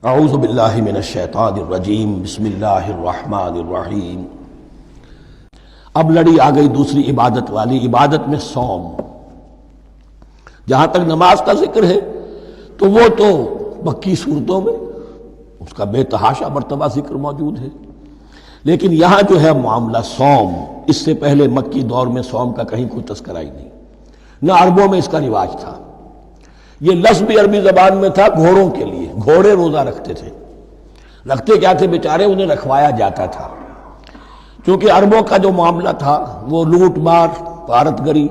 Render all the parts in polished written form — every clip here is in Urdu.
اعوذ باللہ من الشیطان الرجیم بسم اللہ الرحمن الرحیم۔ اب لڑی آ گئی دوسری عبادت والی، عبادت میں صوم۔ جہاں تک نماز کا ذکر ہے تو وہ تو مکی صورتوں میں اس کا بے تحاشا مرتبہ ذکر موجود ہے، لیکن یہاں جو ہے معاملہ صوم، اس سے پہلے مکی دور میں صوم کا کہیں کوئی تذکرہ ہی نہیں، نہ عربوں میں اس کا رواج تھا۔ یہ لفظ بھی عربی زبان میں تھا گھوڑوں کے لیے، گھوڑے روزہ رکھتے تھے۔ رکھتے کیا تھے بیچارے؟ انہیں رکھوایا جاتا تھا، کیونکہ عربوں کا جو معاملہ تھا وہ لوٹ مار، غارت گری،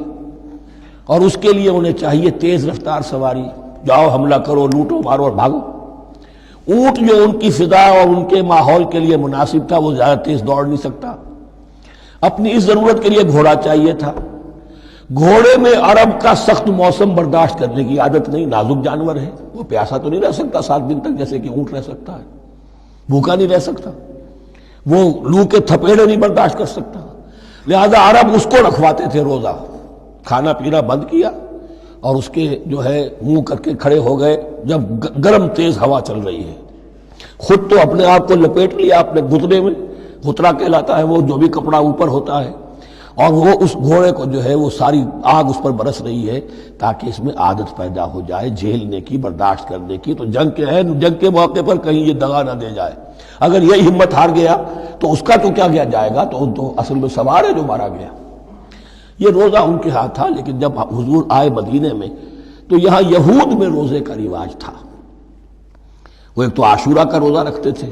اور اس کے لیے انہیں چاہیے تیز رفتار سواری، جاؤ حملہ کرو، لوٹو مارو اور بھاگو۔ اونٹ جو ان کی فضا اور ان کے ماحول کے لیے مناسب تھا وہ زیادہ تیز دوڑ نہیں سکتا، اپنی اس ضرورت کے لیے گھوڑا چاہیے تھا۔ گھوڑے میں عرب کا سخت موسم برداشت کرنے کی عادت نہیں، نازک جانور ہے، وہ پیاسا تو نہیں رہ سکتا 7 دن تک جیسے کہ اونٹ رہ سکتا ہے، بھوکا نہیں رہ سکتا، وہ لو کے تھپیڑے نہیں برداشت کر سکتا، لہذا عرب اس کو رکھواتے تھے روزہ۔ کھانا پینا بند کیا اور اس کے جو ہے منہ کر کے کھڑے ہو گئے جب گرم تیز ہوا چل رہی ہے، خود تو اپنے آپ کو لپیٹ لیا اپنے گھتنے میں، گھترا کہلاتا ہے وہ جو بھی کپڑا اوپر ہوتا ہے، اور وہ اس گھوڑے کو جو ہے وہ ساری آگ اس پر برس رہی ہے تاکہ اس میں عادت پیدا ہو جائے جھیلنے کی، برداشت کرنے کی۔ تو جنگ کے موقع پر کہیں یہ دغا نہ دے جائے، اگر یہ ہمت ہار گیا تو اس کا تو کیا کیا جائے گا، تو اصل میں سوار ہے جو مارا گیا۔ یہ روزہ ان کے ہاتھ تھا، لیکن جب حضور آئے مدینے میں تو یہاں یہود میں روزے کا رواج تھا۔ وہ ایک تو عاشورہ کا روزہ رکھتے تھے،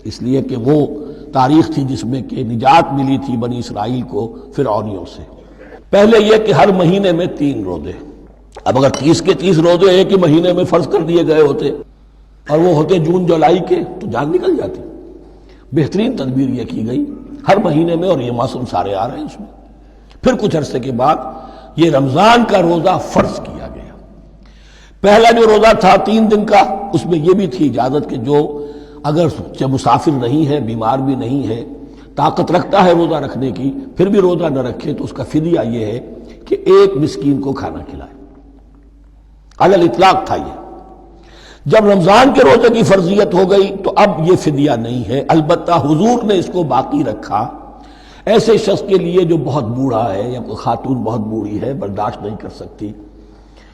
اس لیے کہ وہ تاریخ تھی جس میں کہ نجات ملی تھی بنی اسرائیل کو فرعونیوں سے۔ پہلے یہ کہ ہر مہینے میں 3 روزے، اب اگر 30 کے 30 روزے ایک ہی مہینے میں فرض کر دیے گئے ہوتے اور وہ ہوتے جون جولائی کے تو جان نکل جاتی۔ بہترین تدبیر یہ کی گئی ہر مہینے میں، اور یہ موسم سارے آ رہے ہیں اس میں۔ پھر کچھ عرصے کے بعد یہ رمضان کا روزہ فرض کیا گیا۔ پہلا جو روزہ تھا 3 دن کا، اس میں یہ بھی تھی اجازت کہ جو اگر مسافر نہیں ہے، بیمار بھی نہیں ہے، طاقت رکھتا ہے روزہ رکھنے کی، پھر بھی روزہ نہ رکھے تو اس کا فدیہ یہ ہے کہ 1 مسکین کو کھانا کھلائے۔ علی الاطلاق تھا یہ۔ جب رمضان کے روزے کی فرضیت ہو گئی تو اب یہ فدیہ نہیں ہے، البتہ حضور نے اس کو باقی رکھا ایسے شخص کے لیے جو بہت بوڑھا ہے، یا کوئی خاتون بہت بوڑھی ہے برداشت نہیں کر سکتی،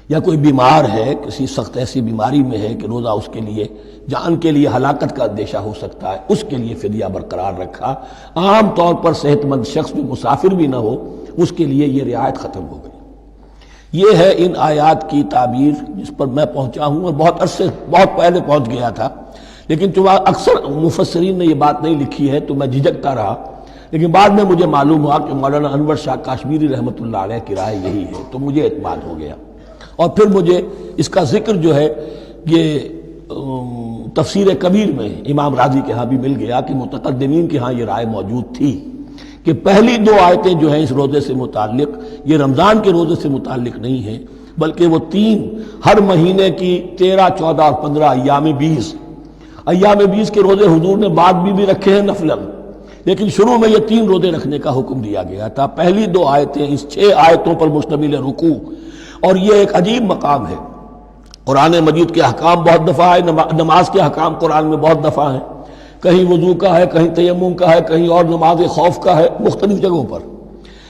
یا کوئی بیمار ہے، کسی سخت ایسی بیماری میں ہے کہ روزہ اس کے لیے جان کے لیے ہلاکت کا اندیشہ ہو سکتا ہے، اس کے لیے فدیہ برقرار رکھا۔ عام طور پر صحت مند شخص جو مسافر بھی نہ ہو اس کے لیے یہ رعایت ختم ہو گئی۔ یہ ہے ان آیات کی تعبیر جس پر میں پہنچا ہوں، اور بہت پہلے پہنچ گیا تھا، لیکن چونکہ اکثر مفسرین نے یہ بات نہیں لکھی ہے تو میں جھجکتا رہا، لیکن بعد میں مجھے معلوم ہوا کہ مولانا انور شاہ کاشمیری رحمۃ اللہ علیہ کی رائے یہی ہے، تو مجھے اعتماد ہو گیا۔ اور پھر مجھے اس کا ذکر جو ہے یہ تفسیر کبیر میں امام راضی کے ہاں بھی مل گیا کہ متقدمین کے ہاں یہ رائے موجود تھی کہ پہلی 2 آیتیں جو ہیں اس روزے سے متعلق، یہ رمضان کے روزے سے متعلق نہیں ہیں، بلکہ وہ 3 ہر مہینے کی 13، 14 اور 15 ایام 20 کے روزے حضور نے بعد بھی رکھے ہیں نفلاً، لیکن شروع میں یہ 3 روزے رکھنے کا حکم دیا گیا تھا۔ پہلی 2 آیتیں اس 6 آیتوں پر مشتمل ہے رکوع، اور یہ ایک عجیب مقام ہے۔ قرآن مجید کے احکام بہت دفعہ ہے، نماز کے احکام قرآن میں بہت دفعہ ہیں، کہیں وضو کا ہے، کہیں تیمم کا ہے، کہیں اور نماز خوف کا ہے، مختلف جگہوں پر،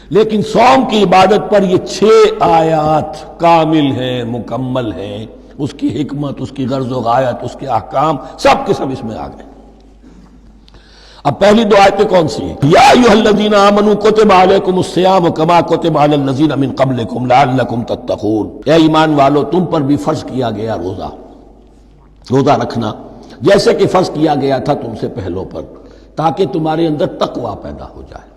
لیکن صوم کی عبادت پر یہ 6 آیات کامل ہیں، مکمل ہیں، اس کی حکمت، اس کی غرض و غایت، اس کے احکام سب کے سب اس میں آ گئے۔ اب پہلی 2 آیتیں کون سی ہیں؟ یا ایھا الذین آمنوا کتب علیکم الصیام کما کتب علی الذین من قبلکم لعلکم تتقون، اے ایمان والو تم پر بھی فرض کیا گیا روزہ رکھنا جیسے کہ فرض کیا گیا تھا تم سے پہلوں پر، تاکہ تمہارے اندر تقوی پیدا ہو جائے۔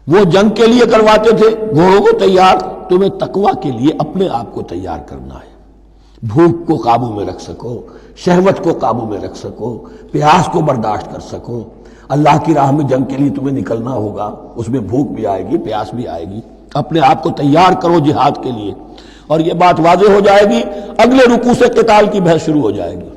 وہ جنگ کے لیے کرواتے تھے گھوڑوں کو تیار، تمہیں تقوی کے لیے اپنے آپ کو تیار کرنا ہے، بھوک کو قابو میں رکھ سکو، شہوت کو قابو میں رکھ سکو، پیاس کو برداشت کر سکو۔ اللہ کی راہ میں جنگ کے لیے تمہیں نکلنا ہوگا، اس میں بھوک بھی آئے گی، پیاس بھی آئے گی، اپنے آپ کو تیار کرو جہاد کے لیے۔ اور یہ بات واضح ہو جائے گی، اگلے رکوع سے قتال کی بحث شروع ہو جائے گی۔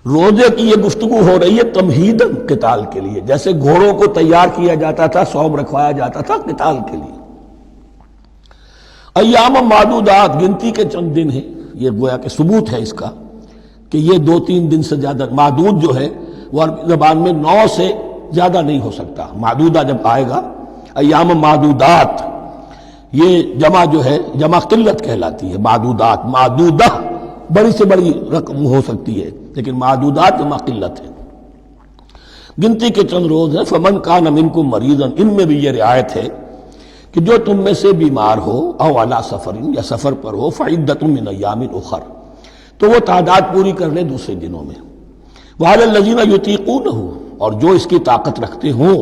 روزے کی یہ گفتگو ہو رہی ہے تمہیداً قتال کے لیے، جیسے گھوڑوں کو تیار کیا جاتا تھا، صوم رکھوایا جاتا تھا قتال کے لیے۔ ایام معدودات، گنتی کے چند دن ہیں، یہ گویا کہ ثبوت ہے اس کا کہ یہ 2-3 دن سے زیادہ، معدود جو ہے وہ عربی زبان میں 9 سے زیادہ نہیں ہو سکتا. معدودہ جب آئے گا، ایام معدودات، یہ جمع جو ہے جمع قلت کہلاتی ہے. معدودات، معدودہ بڑی سے بڑی رقم ہو سکتی ہے، لیکن معدودات جمع قلت ہے. گنتی کے چند روز ہیں. فمن کان منکم مریضا، ان میں بھی یہ رعایت ہے کہ جو تم میں سے بیمار ہو، او علی سفر، یا سفر پر ہو، فعدۃ من ایام اخر، تو وہ تعداد پوری کر لے دوسرے دنوں میں. وعلی الذین یطیقونہ، اور جو اس کی طاقت رکھتے ہوں،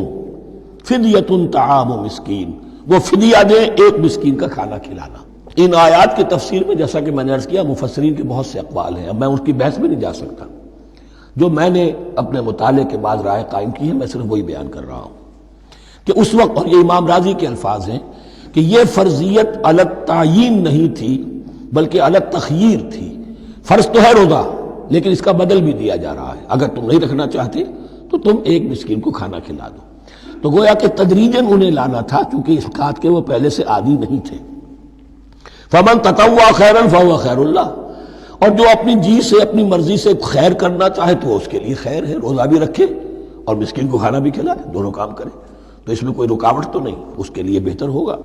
فدیۃ طعام مسکین، وہ فدیہ دے، ایک مسکین کا کھانا کھلانا. ان آیات کی تفسیر میں جیسا کہ میں نے عرض کیا مفسرین کے بہت سے اقوال ہیں، اب میں اس کی بحث میں نہیں جا سکتا. جو میں نے اپنے مطالعے کے بعد رائے قائم کی ہے، میں صرف وہی بیان کر رہا ہوں کہ اس وقت، اور یہ امام راضی کے الفاظ ہیں، کہ یہ فرضیت علی التعیین نہیں تھی بلکہ علی التخییر تھی. فرض تو ہے روزہ، لیکن اس کا بدل بھی دیا جا رہا ہے. اگر تم نہیں رکھنا چاہتے تو تم ایک مسکین کو کھانا کھلا دو. تو گویا کہ تدریجاً انہیں لانا تھا، چونکہ اس بات کے وہ پہلے سے عادی نہیں تھے. فمن تطوع خیرا فهو خیر اللہ، اور جو اپنی جی سے، اپنی مرضی سے خیر کرنا چاہے تو اس کے لیے خیر ہے. روزہ بھی رکھے اور مسکین کو کھانا بھی کھلائے، دونوں کام کرے، تو اس میں کوئی رکاوٹ تو نہیں، اس کے لیے بہتر ہوگا.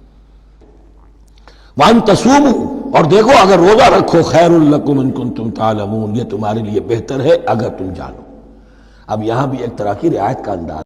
وَأَن تَصُومُوا، اور دیکھو اگر روزہ رکھو، خیر لکم ان کنتم تعلمون، یہ تمہارے لیے بہتر ہے اگر تم جانو. اب یہاں بھی ایک طرح کی رعایت کا انداز